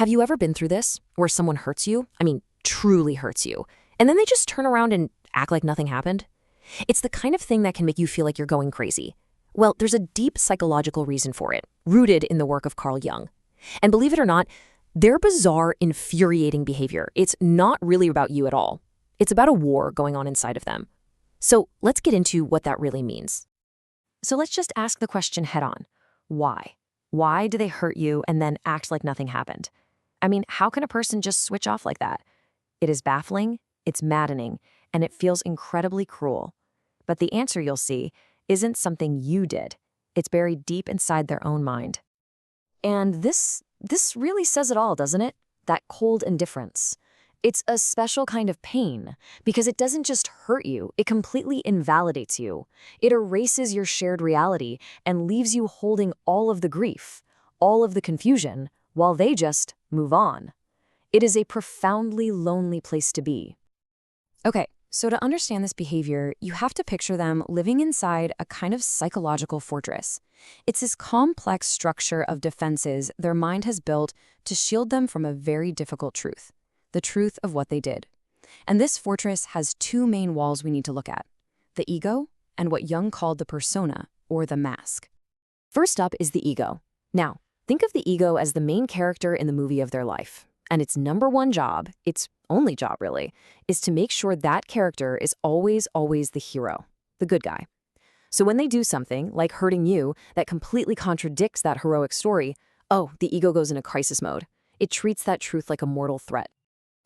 Have you ever been through this, where someone hurts you? I mean, truly hurts you, and then they just turn around and act like nothing happened? It's the kind of thing that can make you feel like you're going crazy. Well, there's a deep psychological reason for it, rooted in the work of Carl Jung. And believe it or not, their bizarre, infuriating behavior, it's not really about you at all. It's about a war going on inside of them. So let's get into what that really means. So let's just ask the question head on. Why? Why do they hurt you and then act like nothing happened? I mean, how can a person just switch off like that? It is baffling, it's maddening, and it feels incredibly cruel. But the answer you'll see isn't something you did. It's buried deep inside their own mind. And this really says it all, doesn't it? That cold indifference. It's a special kind of pain because it doesn't just hurt you, it completely invalidates you. It erases your shared reality and leaves you holding all of the grief, all of the confusion, while they just move on. It is a profoundly lonely place to be. Okay, so to understand this behavior, you have to picture them living inside a kind of psychological fortress. It's this complex structure of defenses their mind has built to shield them from a very difficult truth. The truth of what they did. And this fortress has two main walls we need to look at: the ego and what Jung called the persona, or the mask. First up is the ego. Now, think of the ego as the main character in the movie of their life. And its number one job, its only job really, is to make sure that character is always the hero, the good guy. So when they do something, like hurting you, that completely contradicts that heroic story, oh, the ego goes into crisis mode. It treats that truth like a mortal threat.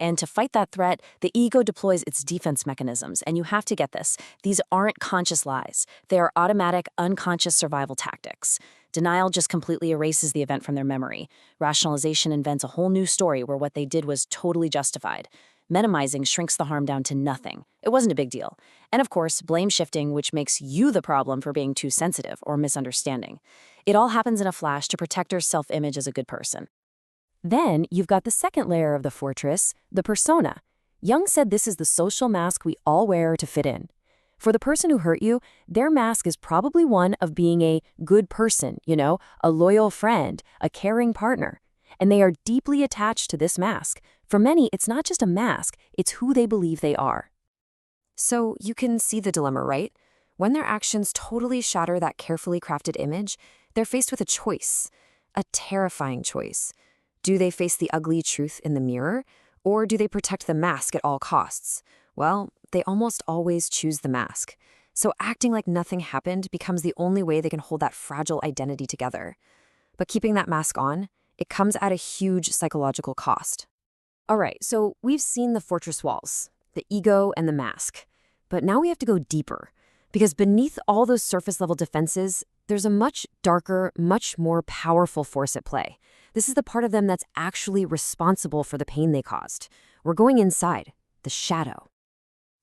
And to fight that threat, the ego deploys its defense mechanisms. And you have to get this. These aren't conscious lies. They are automatic, unconscious survival tactics. Denial just completely erases the event from their memory. Rationalization invents a whole new story where what they did was totally justified. Minimizing shrinks the harm down to nothing. It wasn't a big deal. And of course, blame shifting, which makes you the problem for being too sensitive or misunderstanding. It all happens in a flash to protect our self-image as a good person. Then you've got the second layer of the fortress, the persona. Jung said this is the social mask we all wear to fit in. For the person who hurt you, their mask is probably one of being a good person, a loyal friend, a caring partner. And they are deeply attached to this mask. For many, it's not just a mask, it's who they believe they are. So you can see the dilemma, right? When their actions totally shatter that carefully crafted image, they're faced with a choice, a terrifying choice. Do they face the ugly truth in the mirror, or do they protect the mask at all costs? Well, they almost always choose the mask. So acting like nothing happened becomes the only way they can hold that fragile identity together. But keeping that mask on, it comes at a huge psychological cost. All right, so we've seen the fortress walls, the ego and the mask. But now we have to go deeper, because beneath all those surface-level defenses, there's a much darker, much more powerful force at play. This is the part of them that's actually responsible for the pain they caused. We're going inside, the shadow.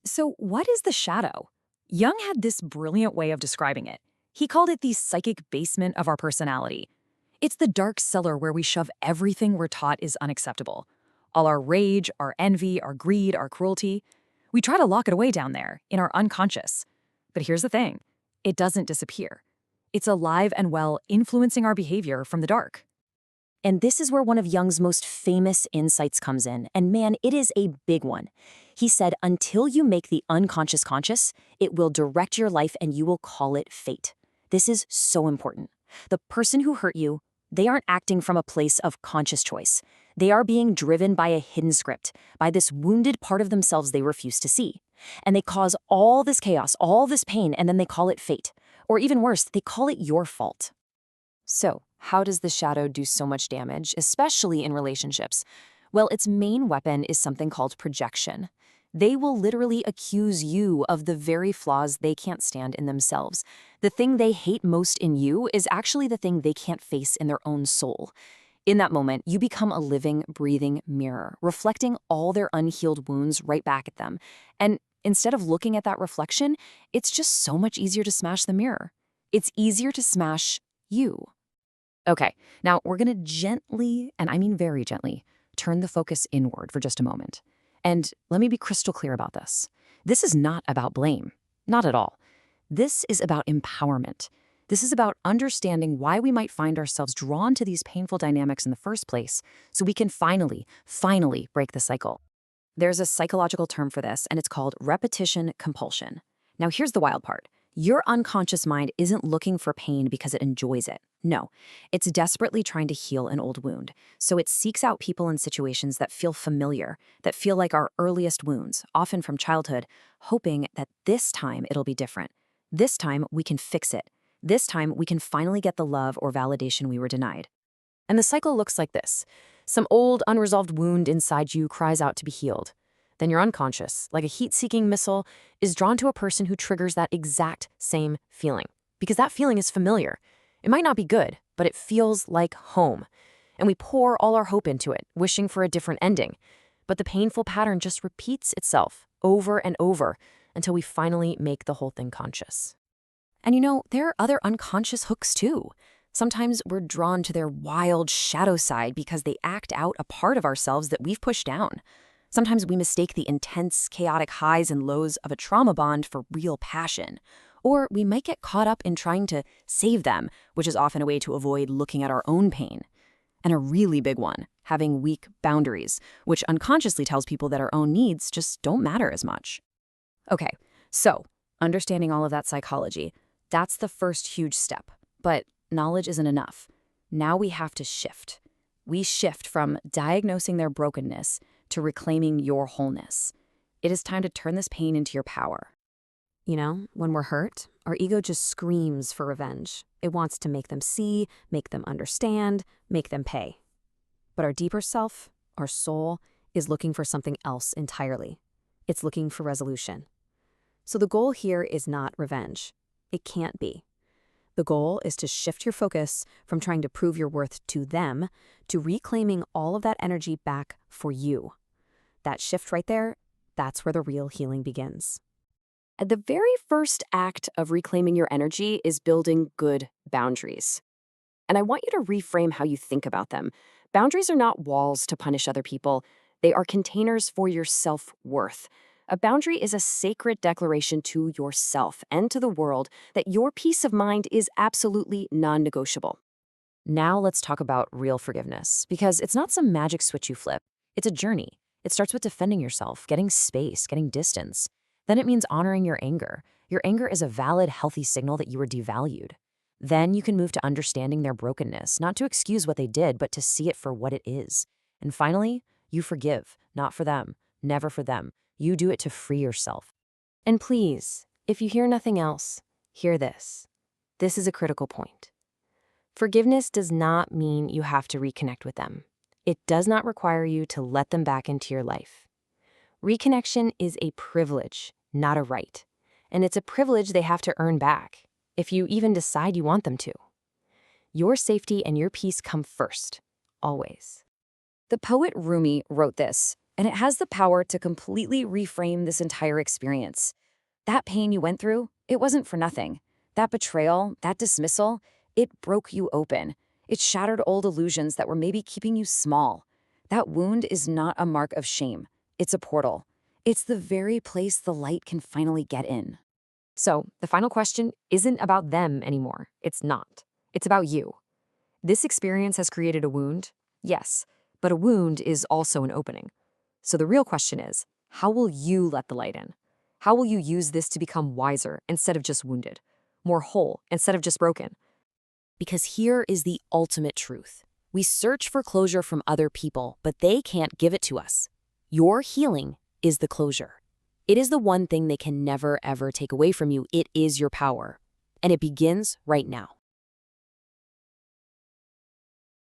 So what is the shadow? Jung had this brilliant way of describing it. He called it the psychic basement of our personality. It's the dark cellar where we shove everything we're taught is unacceptable. All our rage, our envy, our greed, our cruelty. We try to lock it away down there, in our unconscious. But here's the thing. It doesn't disappear. It's alive and well, influencing our behavior from the dark. And this is where one of Jung's most famous insights comes in. And man, it is a big one. He said, until you make the unconscious conscious, it will direct your life and you will call it fate. This is so important. The person who hurt you, they aren't acting from a place of conscious choice. They are being driven by a hidden script, by this wounded part of themselves they refuse to see. And they cause all this chaos, all this pain, and then they call it fate. Or even worse, they call it your fault. So, how does the shadow do so much damage, especially in relationships? Well, its main weapon is something called projection. They will literally accuse you of the very flaws they can't stand in themselves. The thing they hate most in you is actually the thing they can't face in their own soul. In that moment, you become a living, breathing mirror, reflecting all their unhealed wounds right back at them. And instead of looking at that reflection, it's just so much easier to smash the mirror. It's easier to smash you. Okay, now we're going to gently, and I mean very gently, turn the focus inward for just a moment. And let me be crystal clear about this. This is not about blame. Not at all. This is about empowerment. This is about understanding why we might find ourselves drawn to these painful dynamics in the first place, so we can finally break the cycle. There's a psychological term for this, and it's called repetition compulsion. Now, here's the wild part. Your unconscious mind isn't looking for pain because it enjoys it. No, it's desperately trying to heal an old wound. So it seeks out people and situations that feel familiar, that feel like our earliest wounds, often from childhood, hoping that this time it'll be different. This time we can fix it. This time we can finally get the love or validation we were denied. And the cycle looks like this. Some old, unresolved wound inside you cries out to be healed. Then your unconscious, like a heat-seeking missile, is drawn to a person who triggers that exact same feeling. Because that feeling is familiar. It might not be good, but it feels like home. And we pour all our hope into it, wishing for a different ending. But the painful pattern just repeats itself over and over until we finally make the whole thing conscious. And there are other unconscious hooks too. Sometimes we're drawn to their wild shadow side because they act out a part of ourselves that we've pushed down. Sometimes we mistake the intense, chaotic highs and lows of a trauma bond for real passion. Or we might get caught up in trying to save them, which is often a way to avoid looking at our own pain. And a really big one, having weak boundaries, which unconsciously tells people that our own needs just don't matter as much. Okay, so understanding all of that psychology, that's the first huge step. But knowledge isn't enough. Now we have to shift. We shift from diagnosing their brokenness to reclaiming your wholeness. It is time to turn this pain into your power. When we're hurt, our ego just screams for revenge. It wants to make them see, make them understand, make them pay. But our deeper self, our soul, is looking for something else entirely. It's looking for resolution. So the goal here is not revenge. It can't be. The goal is to shift your focus from trying to prove your worth to them to reclaiming all of that energy back for you. That shift right there, that's where the real healing begins. The very first act of reclaiming your energy is building good boundaries. And I want you to reframe how you think about them. Boundaries are not walls to punish other people. They are containers for your self-worth. A boundary is a sacred declaration to yourself and to the world that your peace of mind is absolutely non-negotiable. Now let's talk about real forgiveness, because it's not some magic switch you flip. It's a journey. It starts with defending yourself, getting space, getting distance. Then it means honoring your anger. Your anger is a valid, healthy signal that you were devalued. Then you can move to understanding their brokenness, not to excuse what they did, but to see it for what it is. And finally, you forgive, not for them, never for them. You do it to free yourself. And please, if you hear nothing else, hear this. This is a critical point. Forgiveness does not mean you have to reconnect with them. It does not require you to let them back into your life. Reconnection is a privilege, not a right. And it's a privilege they have to earn back, if you even decide you want them to. Your safety and your peace come first, always. The poet Rumi wrote this, and it has the power to completely reframe this entire experience. That pain you went through, it wasn't for nothing. That betrayal, that dismissal, it broke you open. It shattered old illusions that were maybe keeping you small. That wound is not a mark of shame. It's a portal. It's the very place the light can finally get in. So the final question isn't about them anymore. It's not. It's about you. This experience has created a wound, yes, but a wound is also an opening. So the real question is, how will you let the light in? How will you use this to become wiser instead of just wounded, more whole instead of just broken? Because here is the ultimate truth. We search for closure from other people, but they can't give it to us. Your healing is the closure. It is the one thing they can never, ever take away from you. It is your power. And it begins right now.